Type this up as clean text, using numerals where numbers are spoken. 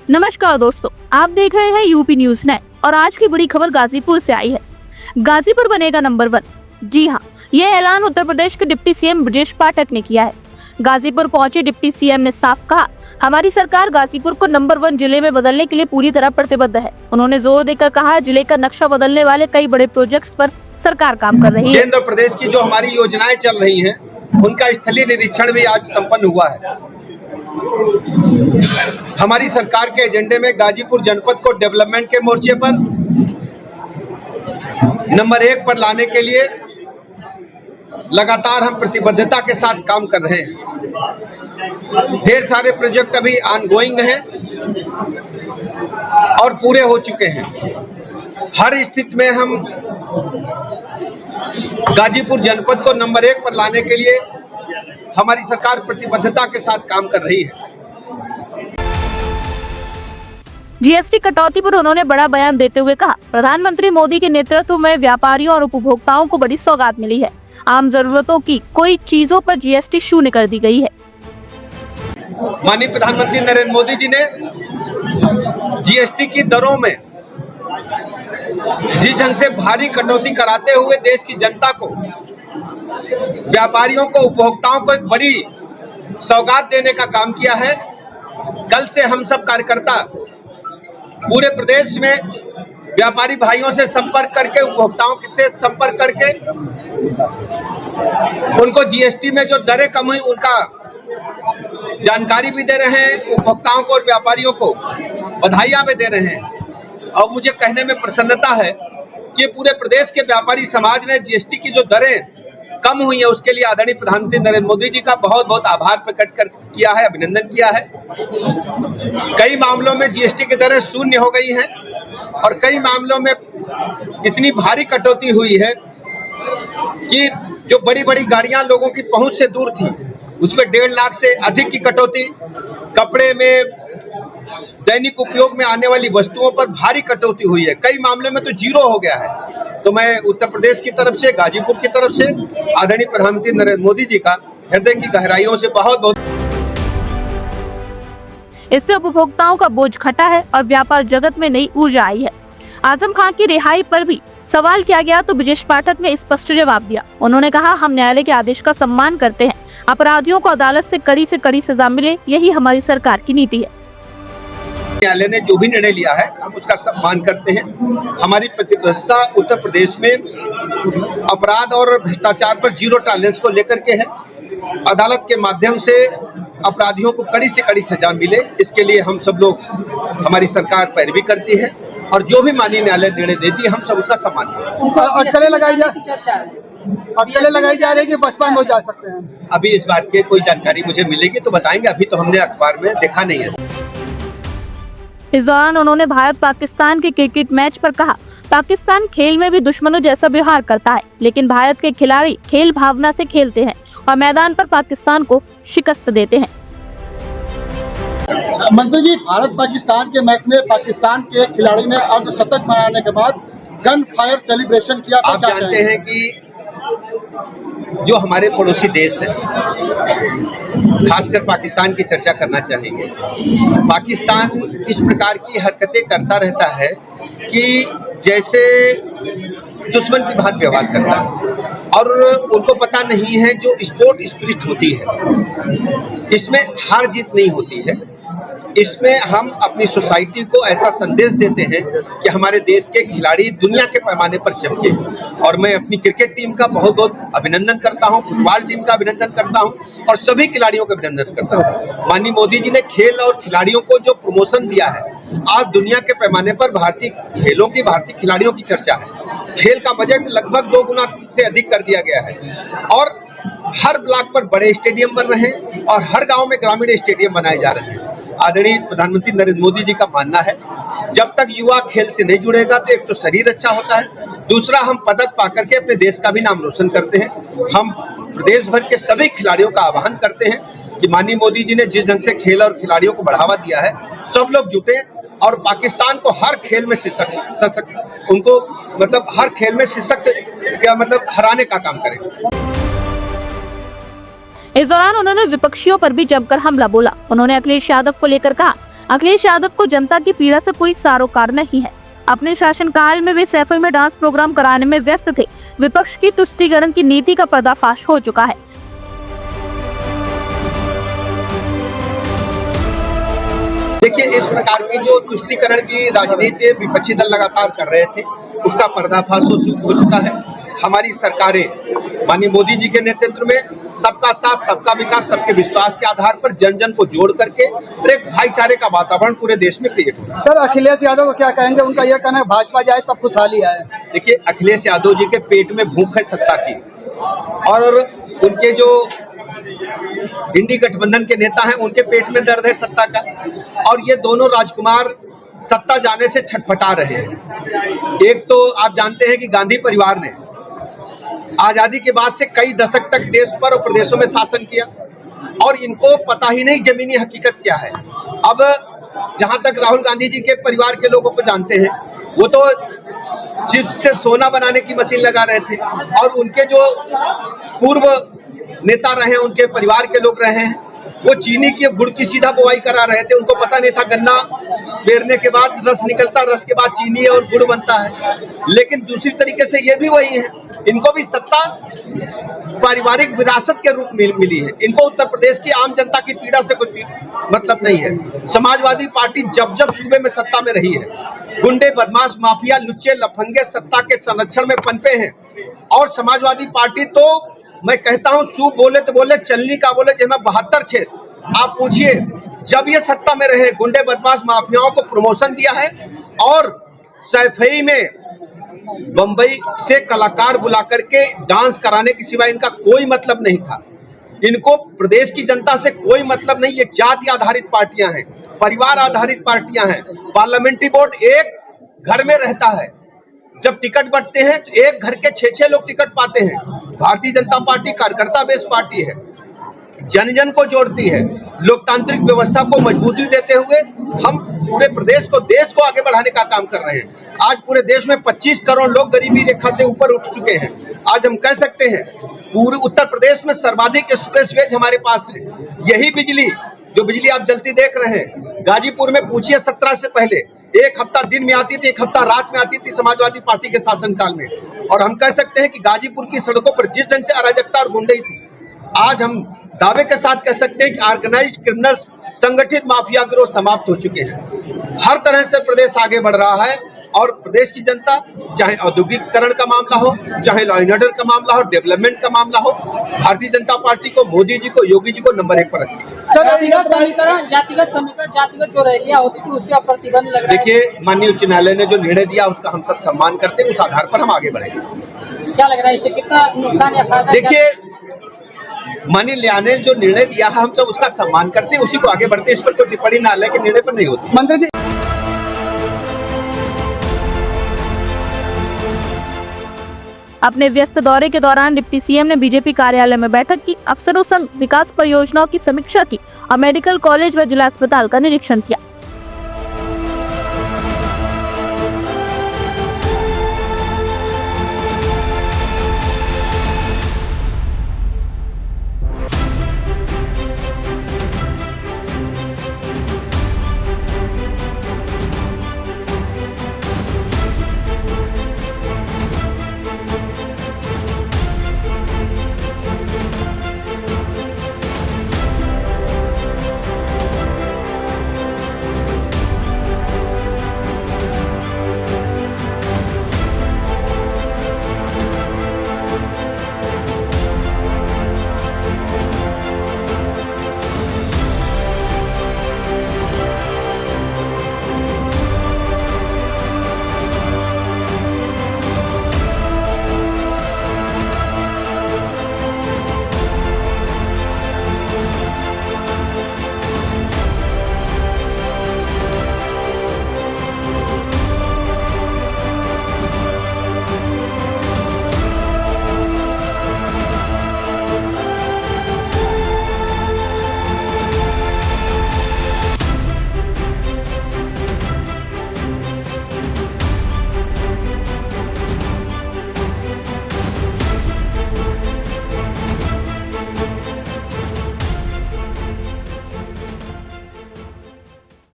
नमस्कार दोस्तों, आप देख रहे हैं यूपी न्यूज नेट और आज की बड़ी खबर गाजीपुर से आई है। गाजीपुर बनेगा नंबर 1। जी हाँ, ये ऐलान उत्तर प्रदेश के डिप्टी सीएम ब्रजेश पाठक ने किया है। गाजीपुर पहुंचे डिप्टी सीएम ने साफ कहा, हमारी सरकार गाजीपुर को नंबर 1 जिले में बदलने के लिए पूरी तरह प्रतिबद्ध है। उन्होंने जोर देकर कहा, जिले का नक्शा बदलने वाले कई बड़े प्रोजेक्ट्स पर सरकार काम कर रही है। केंद्र प्रदेश की जो हमारी योजनाएं चल रही हैं, उनका स्थलीय निरीक्षण भी आज संपन्न हुआ है। हमारी सरकार के एजेंडे में गाजीपुर जनपद को डेवलपमेंट के मोर्चे पर नंबर 1 पर लाने के लिए लगातार हम प्रतिबद्धता के साथ काम कर रहे हैं। ढेर सारे प्रोजेक्ट अभी ऑनगोइंग हैं और पूरे हो चुके हैं। हर स्थिति में हम गाजीपुर जनपद को नंबर 1 पर लाने के लिए हमारी सरकार प्रतिबद्धता के साथ काम कर रही है। जीएसटी कटौती पर उन्होंने बड़ा बयान देते हुए कहा, प्रधानमंत्री मोदी के नेतृत्व में व्यापारियों और उपभोक्ताओं को बड़ी सौगात मिली है। आम जरूरतों की कोई चीजों पर जीएसटी शून्य कर दी गई है। माननीय प्रधानमंत्री नरेंद्र मोदी जी ने जीएसटी की दरों में जिस ढंग से भारी कटौती कराते हुए देश की जनता को, व्यापारियों को, उपभोक्ताओं को एक बड़ी सौगात देने का काम किया है। कल से हम सब कार्यकर्ता पूरे प्रदेश में व्यापारी भाइयों से संपर्क करके, उपभोक्ताओं से संपर्क करके उनको जीएसटी में जो दरें कम हुई उनका जानकारी भी दे रहे हैं। उपभोक्ताओं को और व्यापारियों को बधाइयां भी दे रहे हैं। और मुझे कहने में प्रसन्नता है कि पूरे प्रदेश के व्यापारी समाज ने जीएसटी की जो दरें कम हुई है उसके लिए आदरणीय प्रधानमंत्री नरेंद्र मोदी जी का बहुत बहुत आभार प्रकट किया है, अभिनंदन किया है। कई मामलों में जीएसटी की दरें शून्य हो गई हैं और कई मामलों में इतनी भारी कटौती हुई है कि जो बड़ी बड़ी गाड़ियां लोगों की पहुंच से दूर थी उसमें 1.5 लाख से अधिक की कटौती, कपड़े में, दैनिक उपयोग में आने वाली वस्तुओं पर भारी कटौती हुई है। कई मामलों में तो जीरो हो गया है। तो मैं उत्तर प्रदेश की तरफ से, गाजीपुर की तरफ से आदरणीय प्रधानमंत्री नरेंद्र मोदी जी का हृदय की गहराइयों से बहुत बहुत। इससे उपभोक्ताओं का बोझ घटा है और व्यापार जगत में नई ऊर्जा आई है। आजम खान की रिहाई पर भी सवाल किया गया तो ब्रजेश पाठक ने स्पष्ट जवाब दिया। उन्होंने कहा, हम न्यायालय के आदेश का सम्मान करते हैं। अपराधियों को अदालत से कड़ी सजा मिले, यही हमारी सरकार की नीति है। न्यायालय ने जो भी निर्णय लिया है हम उसका सम्मान करते हैं। हमारी प्रतिबद्धता उत्तर प्रदेश में अपराध और भ्रष्टाचार पर जीरो टॉलरेंस को लेकर के है। अदालत के माध्यम से अपराधियों को कड़ी से कड़ी सजा मिले, इसके लिए हम सब लोग, हमारी सरकार पैरवी करती है और जो भी माननीय न्यायालय निर्णय देती है हम सब उसका सम्मान करते हैं। अटकलें लगाई जा रही है कि बचपन हो जा सकते हैं। अभी इस बात की कोई जानकारी मुझे मिलेगी तो बताएंगे, अभी तो हमने अखबार में देखा नहीं है। इस दौरान उन्होंने भारत पाकिस्तान के क्रिकेट मैच पर कहा, पाकिस्तान खेल में भी दुश्मनों जैसा व्यवहार करता है, लेकिन भारत के खिलाड़ी खेल भावना से खेलते हैं और मैदान पर पाकिस्तान को शिकस्त देते हैं। मंत्री जी, भारत पाकिस्तान के मैच में पाकिस्तान के खिलाड़ी ने अर्धशतक बनाने के बाद गन फायर सेलिब्रेशन किया। आप जानते हैं कि जो हमारे पड़ोसी देश हैं, खासकर पाकिस्तान की चर्चा करना चाहेंगे। पाकिस्तान इस प्रकार की हरकतें करता रहता है कि जैसे दुश्मन की बात व्यवहार करता है और उनको पता नहीं है जो स्पोर्ट स्पिरिट होती है, इसमें हार जीत नहीं होती है। इसमें हम अपनी सोसाइटी को ऐसा संदेश देते हैं कि हमारे देश के खिलाड़ी दुनिया के पैमाने पर चमके। और मैं अपनी क्रिकेट टीम का बहुत बहुत अभिनंदन करता हूं, फुटबॉल टीम का अभिनंदन करता हूं और सभी खिलाड़ियों का अभिनंदन करता हूं। माननीय मोदी जी ने खेल और खिलाड़ियों को जो प्रमोशन दिया है, आज दुनिया के पैमाने पर भारतीय खेलों की, भारतीय खिलाड़ियों की चर्चा है। खेल का बजट लगभग 2 गुना से अधिक कर दिया गया है और हर ब्लॉक पर बड़े स्टेडियम बन रहे हैं और हर गांव में ग्रामीण स्टेडियम बनाए जा रहे हैं। आदरणीय प्रधानमंत्री नरेंद्र मोदी जी का मानना है, जब तक युवा खेल से नहीं जुड़ेगा तो एक तो शरीर अच्छा होता है, दूसरा हम पदक पाकर के अपने देश का भी नाम रोशन करते हैं। हम प्रदेश भर के सभी खिलाड़ियों का आह्वान करते हैं कि माननीय मोदी जी ने जिस ढंग से खेल और खिलाड़ियों को बढ़ावा दिया है, सब लोग जुटे और पाकिस्तान को हर खेल में उनको मतलब हर खेल में हराने का काम करें। इस दौरान उन्होंने विपक्षियों पर भी जमकर हमला बोला। उन्होंने अखिलेश यादव को लेकर कहा, अखिलेश यादव को जनता की पीड़ा से कोई सरोकार नहीं है। अपने शासनकाल में वे सैफई में डांस प्रोग्राम कराने में व्यस्त थे। विपक्ष की तुष्टीकरण की नीति का पर्दाफाश हो चुका है। देखिए, इस प्रकार की जो तुष्टीकरण की राजनीति विपक्षी दल लगातार कर रहे थे, उसका पर्दाफाश हो चुका है। हमारी सरकारें माननीय मोदी जी के नेतृत्व में सबका साथ, सबका विकास, सबके विश्वास के आधार पर जन जन को जोड़ करके एक भाईचारे का वातावरण पूरे देश में क्रिएट हो रहा है। सर, अखिलेश यादव को क्या कहेंगे? उनका यह कहना है भाजपा जाए सब खुशहाली आए। देखिए, अखिलेश यादव जी के पेट में भूख है सत्ता की, और उनके जो इंडी गठबंधन के नेता हैं उनके पेट में दर्द है सत्ता का, और ये दोनों राजकुमार सत्ता जाने से छटपटा रहे हैं। एक तो आप जानते हैं कि गांधी परिवार ने आजादी के बाद से कई दशक तक देश पर और प्रदेशों में शासन किया, और इनको पता ही नहीं जमीनी हकीकत क्या है। अब जहां तक राहुल गांधी जी के परिवार के लोगों को जानते हैं, वो तो चिप्स से सोना बनाने की मशीन लगा रहे थे, और उनके जो पूर्व नेता रहे, उनके परिवार के लोग रहे हैं, वो चीनी की गुड़ की सीधा बुआई करा रहे थे। उनको पता नहीं था गन्ना बेरने के बाद रस निकलता, रस के बाद चीनी और गुड़ बनता है। लेकिन दूसरी तरीके से ये भी वही है, इनको भी सत्ता पारिवारिक विरासत के रूप में मिली है। इनको उत्तर प्रदेश की आम जनता की पीड़ा से कोई मतलब नहीं है। समाजवादी पार्टी जब जब सूबे में सत्ता में रही है, गुंडे, बदमाश, माफिया, लुच्चे, लफंगे सत्ता के संरक्षण में पनपे हैं, और समाजवादी पार्टी तो मैं कहता हूं सूप बोले तो बोले, चलनी का बोले, जिसमें 72 छेद। आप पूछिए, जब ये सत्ता में रहे, गुंडे, बदमाश, माफियाओं को प्रमोशन दिया है, और सैफई में बंबई से कलाकार बुला करके डांस कराने के सिवाय इनका कोई मतलब नहीं था। इनको प्रदेश की जनता से कोई मतलब नहीं। ये जाति आधारित पार्टियां हैं, परिवार आधारित पार्टियां हैं। पार्लियामेंट्री बोर्ड एक घर में रहता है, जब टिकट बंटते हैं तो एक घर के 6-6 लोग टिकट पाते हैं। भारतीय जनता पार्टी कार्यकर्ता बेस्ड पार्टी है, जन जन को जोड़ती है, लोकतांत्रिक व्यवस्था को मजबूती देते हुए हम पूरे प्रदेश को, देश को आगे बढ़ाने का काम कर रहे हैं। आज पूरे देश में 25 करोड़ लोग गरीबी रेखा से ऊपर उठ चुके हैं। आज हम कह सकते हैं पूरे उत्तर प्रदेश में सर्वाधिक एक्सप्रेसवेज हमारे पास है। यही बिजली, जो बिजली आप जलती देख रहे हैं, गाजीपुर में पूछिए 17 से पहले एक हफ्ता दिन में आती थी, एक हफ्ता रात में आती थी समाजवादी पार्टी के शासनकाल में। और हम कह सकते हैं कि गाजीपुर की सड़कों पर जिस ढंग से अराजकता और गुंडई थी, आज हम दावे के साथ कह सकते हैं कि ऑर्गेनाइज्ड क्रिमिनल्स, संगठित माफिया गिरोह समाप्त हो चुके हैं। हर तरह से प्रदेश आगे बढ़ रहा है, और प्रदेश की जनता, चाहे औद्योगिकरण का मामला हो, चाहे लॉ एंड ऑर्डर का मामला हो, डेवलपमेंट का मामला हो, भारतीय जनता पार्टी को, मोदी जी को, योगी जी को नंबर 1 पर रखती है। जातिगत समीकरण, जातिगत जो रैलियां होती थी उस पर प्रतिबंध लग रहा है। देखिए, माननीय उच्च न्यायालय ने जो निर्णय दिया उसका हम सब सम्मान करते हैं, उस आधार पर हम आगे बढ़ेंगे। क्या लग रहा है इससे कितना नुकसान या फायदा? देखिए, माननीय न्यायालय ने जो निर्णय दिया है हम सब उसका सम्मान करते हैं, उसी को आगे बढ़ते हैं। इस पर कोई टिप्पणी न्यायालय के निर्णय पर नहीं होती। मंत्री जी, अपने व्यस्त दौरे के दौरान डिप्टी सीएम ने बीजेपी कार्यालय में बैठक की, अफसरों संग विकास परियोजनाओं की समीक्षा की और मेडिकल कॉलेज व जिला अस्पताल का निरीक्षण किया।